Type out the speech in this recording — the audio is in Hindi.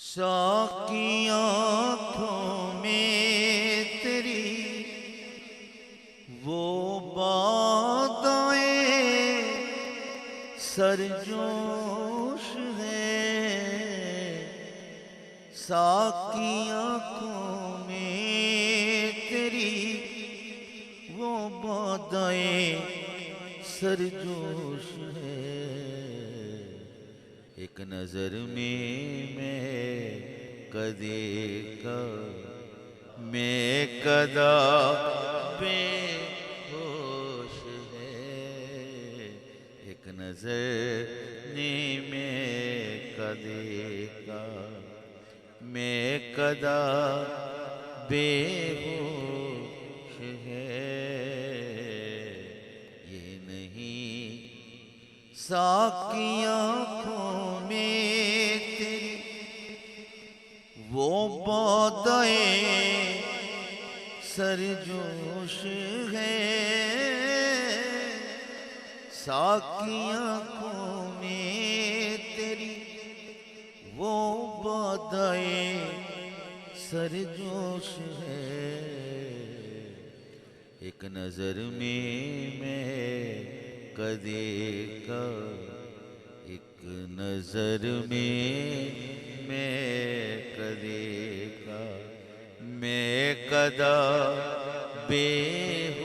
साकी आँखों में तेरी वो बातें सरजोश है। साकी आँखों में तेरी वो बातें सरजोश है। एक नजर में मैं कदे का मैं कदा बेहोश है। एक नजर में कदे का मैं कदा बेहोश है। ये नहीं साकी आँखों में तेरी वो बातें सरजोश है। साकी आँखों में तेरी वो बातें सरजोश है। एक नजर में मैं कदे का एक नजर में मैं कदे का मैं कदा बेहोश